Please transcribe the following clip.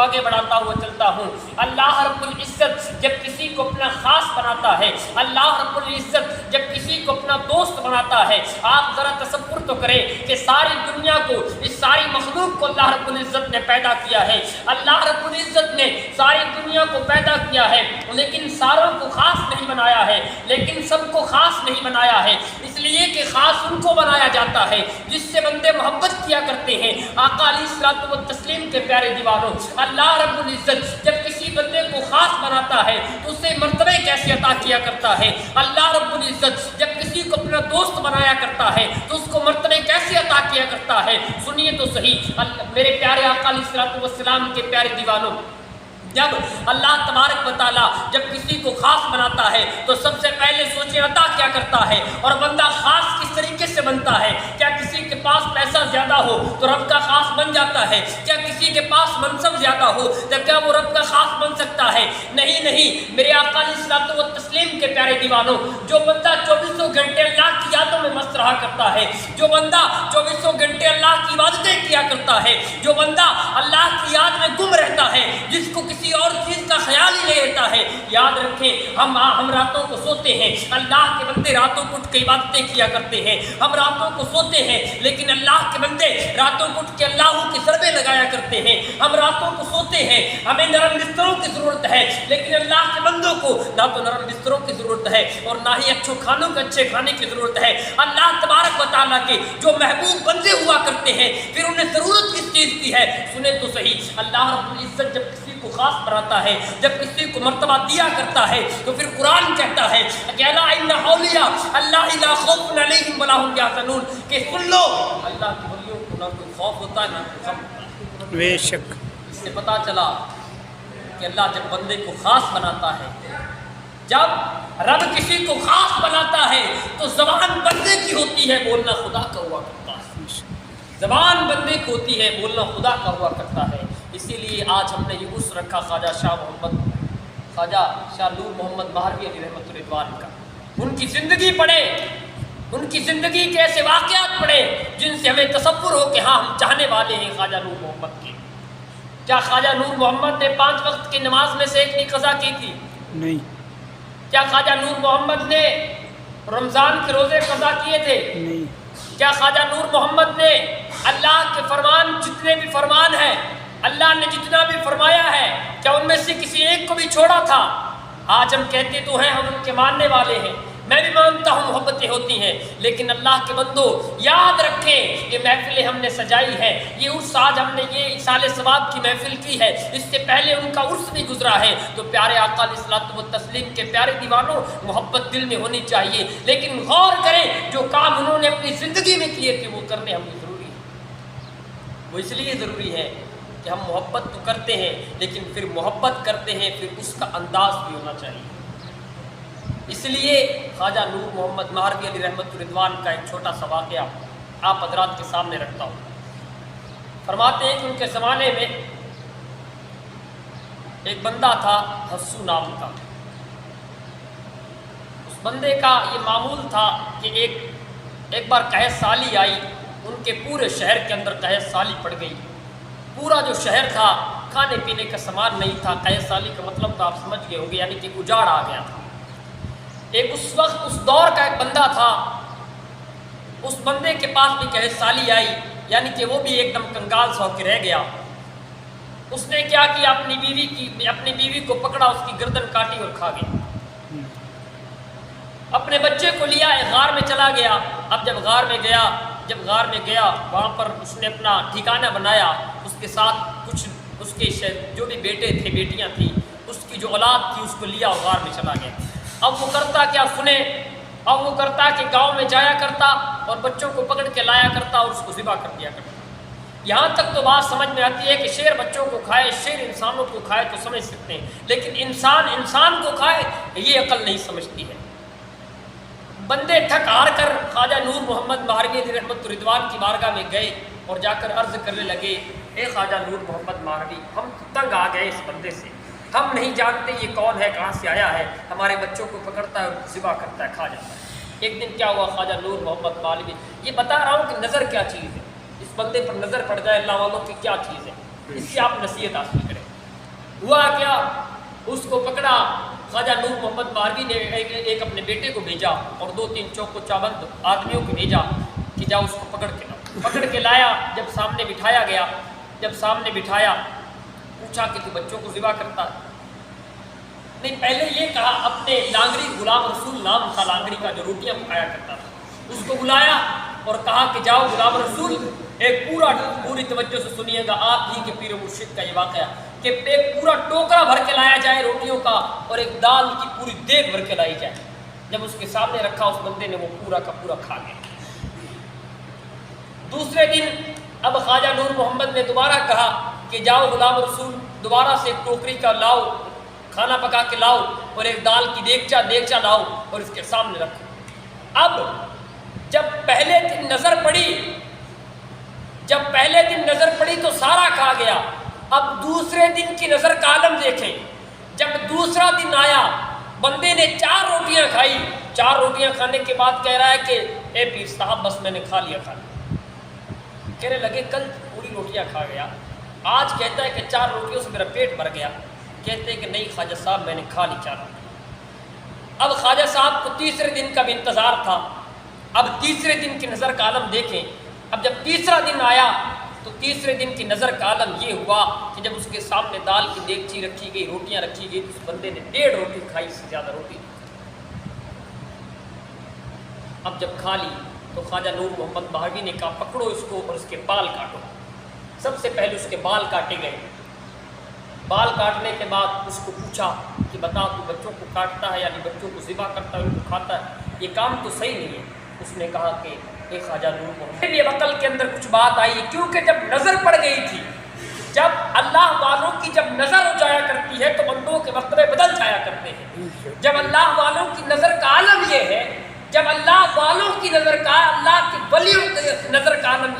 آگے بڑھاتا ہوا چلتا ہوں۔ اللہ رب العزت جب کسی کو اپنا خاص بناتا ہے، اللہ رب العزت جب کسی کو اپنا دوست بناتا ہے، آپ ذرا تصور تو کریں کہ ساری دنیا کو، اس ساری مخلوق کو اللہ رب العزت نے پیدا کیا ہے، اللہ رب العزت نے ساری دنیا کو پیدا کیا ہے، لیکن ساروں کو خاص نہیں بنایا ہے، لیکن سب کو خاص نہیں بنایا ہے، اس لیے کہ خاص ان کو بنایا جاتا ہے جس سے بندے محبت کیا کرتے ہیں۔ آقا علیہ الصلوۃ والتسلیم کے پیارے دیوانوں، اللہ رب العزت جب کسی بندے کو خاص بناتا ہے تو اسے مرتبے کیسے عطا کیا کرتا ہے؟ اللہ رب العزت جب کسی کو اپنا دوست بنایا کرتا ہے تو اس کو مرتبے کیسے عطا کیا کرتا ہے؟ سنیے تو صحیح میرے پیارے آقا علیہ الصلوۃ والسلام کے پیارے دیوانوں، جب اللہ تبارک و تعالیٰ جب کسی کو خاص بناتا ہے تو سب سے پہلے سوچیں عطا کیا کرتا ہے، اور بندہ خاص کس طریقے سے بنتا ہے؟ کیا کسی کے پاس پیسہ زیادہ ہو تو رب کا خاص بن جاتا ہے؟ کیا کسی کے پاس منصب زیادہ ہو تو کیا وہ رب کا خاص بن سکتا ہے؟ نہیں نہیں، میرے آقا علیہ الصلوۃ والتسلیم کے پیارے دیوانوں، جو بندہ 24 گھنٹے اللہ کی یادوں میں مست رہا کرتا ہے، جو بندہ 24 گھنٹے اللہ کی عبادتیں کیا کرتا ہے، جو بندہ اللہ کی یاد میں گم رہتا ہے، جس کو کسی اور چیز کا خیال ہی نہیں رہتا ہے، یاد رکھیں ہم راتوں کو سوتے ہیں، اللہ کے بندے راتوں کو اٹھ کے عبادتیں کیا کرتے ہیں، ہم راتوں کو سوتے ہیں لیکن اللہ کے بندے راتوں کو اٹھ کے اللہ کی ضربیں لگایا کرتے ہیں، ہم راتوں کو سوتے ہیں، ہمیں نرم بستروں کی ضرورت ہے لیکن اللہ کے بندوں کو نہ تو نرم بستروں کی ضرورت ہے اور نہ ہی اچھے کھانوں کے اچھے کھانے کی ضرورت ہے۔ اللہ تبارک و تعالیٰ کے جو محبوب بندے ہوا کرتے ہیں پھر انہیں ضرورت کس چیز کی ہے؟ سنیں تو صحیح، اللہ رب العزت جب کسی کو خاص بناتا ہے، جب کسی کو مرتبہ دیا کرتا ہے تو پھر قرآن کہتا ہے کہ الا ان اولیاء اللہ لا خوف علیہم ولا هم یحزنون، کہ سن لو اللہ کے ولیوں کو نہ کوئی خوف ہوتا ہے نہ کوئی غم ہوتا ہے۔ بے شک اس سے پتہ چلا کہ اللہ جب بندے کو خاص بناتا ہے، جب رب کسی کو خاص بناتا ہے تو زبان بندے کی ہوتی ہے، بولنا خدا کا ہوا کرتا ہے، زبان بندے کی ہوتی ہے، بولنا خدا کا ہوا کرتا ہے۔ اسی لیے آج ہم نے یہ عرس رکھا خواجہ شاہ نور محمد مہروی علیہ رحمۃ الرضوان کا۔ ان کی زندگی پڑھے، ان کی زندگی کے ایسے واقعات پڑھے جن سے ہمیں تصور ہو کہ ہاں ہم چاہنے والے ہیں خواجہ نور محمد کے۔ کیا خواجہ نور محمد نے 5 وقت کی نماز میں سے ایک نہیں قضا کی تھی؟ نہیں۔ کیا خواجہ نور محمد نے رمضان کے روزے قضا کیے تھے؟ نہیں۔ کیا خواجہ نور محمد نے اللہ کے فرمان، جتنے بھی فرمان ہیں، اللہ نے جتنا بھی فرمایا ہے، کیا ان میں سے کسی ایک کو بھی چھوڑا تھا؟ آج ہم کہتے تو ہیں ہم ان کے ماننے والے ہیں، میں بھی مانتا ہوں محبتیں ہوتی ہیں، لیکن اللہ کے بندو یاد رکھیں یہ محفلیں ہم نے سجائی ہے، یہ عرس آج ہم نے یہ سال ثواب کی محفل کی ہے، اس سے پہلے ان کا عرس بھی گزرا ہے، تو پیارے آقا علیہ الصلوۃ والتسلیم کے پیارے دیوانوں، محبت دل میں ہونی چاہیے، لیکن غور کریں جو کام انہوں نے اپنی زندگی میں کیے تھے وہ کرنے ہمیں ضروری ہے۔ وہ اس لیے ضروری ہے کہ ہم محبت تو کرتے ہیں لیکن پھر محبت کرتے ہیں پھر اس کا انداز بھی ہونا چاہیے۔ اس لیے خواجہ نور محمد مہروی علیہ رحمۃ الرضوان کا ایک چھوٹا سا واقعہ آپ حضرات کے سامنے رکھتا ہوں۔ فرماتے ہیں کہ ان کے زمانے میں ایک بندہ تھا حسو نام کا، اس بندے کا یہ معمول تھا کہ ایک بار قحط سالی آئی، ان کے پورے شہر کے اندر قحط سالی پڑ گئی، پورا جو شہر تھا کھانے پینے کا سامان نہیں تھا، قحط سالی کا مطلب تو آپ سمجھ گئے ہوں گے، یعنی کہ اجاڑ آ گیا تھا۔ ایک اس وقت اس دور کا ایک بندہ تھا، اس بندے کے پاس بھی قحط سالی آئی، یعنی کہ وہ بھی ایک دم کنگال سا ہو کے رہ گیا۔ اس نے کیا کیا، اپنی بیوی کو پکڑا، اس کی گردن کاٹی اور کھا گیا، اپنے بچے کو لیا ایک غار میں چلا گیا۔ اب جب غار میں گیا وہاں پر اس نے اپنا ٹھکانہ بنایا، اس کے ساتھ کچھ اس کے جو بھی بیٹے تھے بیٹیاں تھیں، اس کی جو اولاد تھی اس کو لیا اور غار میں چلا گیا۔ اب وہ کرتا کیا سنیں، اب وہ کرتا کہ گاؤں میں جایا کرتا اور بچوں کو پکڑ کے لایا کرتا اور اس کو ذبح کر دیا کرتا۔ یہاں تک تو بات سمجھ میں آتی ہے کہ شیر بچوں کو کھائے، شیر انسانوں کو کھائے تو سمجھ سکتے ہیں، لیکن انسان کو کھائے یہ عقل نہیں سمجھتی ہے۔ بندے تھک ہار کر خواجہ نور محمد مہروی علیہ رحمۃ الرضوان کی بارگاہ میں گئے اور جا کر عرض کرنے لگے، اے خواجہ نور محمد مہروی، ہم تنگ آ گئے اس بندے سے، ہم نہیں جانتے یہ کون ہے، کہاں سے آیا ہے، ہمارے بچوں کو پکڑتا ہے اور ذبح کرتا ہے، کھا جاتا ہے۔ ایک دن کیا ہوا، خواجہ نور محمد مولوی، یہ بتا رہا ہوں کہ نظر کیا چیز ہے، اس بندے پر نظر پڑ جائے اللہ والوں کی کیا چیز ہے، اس سے آپ نصیحت حاصل کریں۔ ہوا کیا، اس کو پکڑا خواجہ نور محمد مولوی نے ایک اپنے بیٹے کو بھیجا اور 2-3 چوک و چابند آدمیوں کو بھیجا کہ جاؤ اس کو پکڑ کے لاؤ۔ پکڑ کے لایا، جب سامنے بٹھایا گیا، جب سامنے بٹھایا پوچھا کہ تو بچوں کو ذبح کرتا ہے؟ نہیں، پہلے یہ کہا، اپنے لانگڑی غلام رسول نام تھا لانگڑی کا جو روٹیاں پکایا کرتا تھا، اس کو بلایا اور کہا کہ جاؤ غلام رسول، ایک پوری توجہ سے سنیے گا، آپ ہی کے پیر و مرشد کا یہ واقعہ کہ ایک پورا ٹوکرا بھر کے لایا جائے روٹیوں کا اور ایک دال کی پوری دیگ بھر کے لائی جائے۔ جب اس کے سامنے رکھا، اس بندے نے وہ پورا کا پورا کھا گیا۔ دوسرے دن اب خواجہ نور محمد نے دوبارہ کہا کہ جاؤ غلام رسول، دوبارہ سے ایک ٹوکری کا لاؤ، کھانا پکا کے لاؤ اور ایک دال کی دیگچا لاؤ اور اس کے سامنے رکھو۔ اب جب پہلے دن نظر پڑی تو سارا کھا گیا۔ اب دوسرے دن کی نظر کا عالم دیکھیں، جب دوسرا دن آیا، بندے نے 4 روٹیاں کھائی، 4 روٹیاں کھانے کے بعد کہہ رہا ہے کہ اے پیر صاحب بس میں نے کھا لیا۔ کہنے لگے کل پوری روٹیاں کھا گیا، آج کہتا ہے کہ 4 روٹیوں سے میرا پیٹ بھر گیا۔ کہتے ہیں کہ نہیں خواجہ صاحب میں نے کھا لی 4 روٹیاں۔ اب خواجہ صاحب کو تیسرے دن کا بھی انتظار تھا۔ اب تیسرے دن کی نظر کا عالم دیکھیں، اب جب تیسرا دن آیا تو تیسرے دن کی نظر کا عالم یہ ہوا کہ جب اس کے سامنے دال کی دیگچی رکھی گئی، روٹیاں رکھی گئی، تو اس بندے نے 1.5 روٹی کھائی، اس سے زیادہ روٹی۔ اب جب کھا لی تو خواجہ نور محمد مولوی نے کہا پکڑو اس کو اور اس کے بال کاٹو۔ سب سے پہلے اس کے بال کاٹے گئے۔ بال کاٹنے کے بعد اس کو پوچھا کہ بتا تو بچوں کو کاٹتا ہے، یعنی بچوں کو ذبح کرتا ہے، ان کو کھاتا ہے، یہ کام تو صحیح نہیں ہے۔ اس نے کہا کہ اے خواجہ نور محمد، یہ عقل کے اندر کچھ بات آئی، کیونکہ جب نظر پڑ گئی تھی، جب اللہ والوں کی جب نظر ہو جایا کرتی ہے تو بندوں کے مرتبے بدل جایا کرتے ہیں۔ جب اللہ والوں کی نظر کا عالم یہ ہے، جب اللہ والوں کی نظر کا، اللہ کے ولیوں کی نظر کا عالم یہ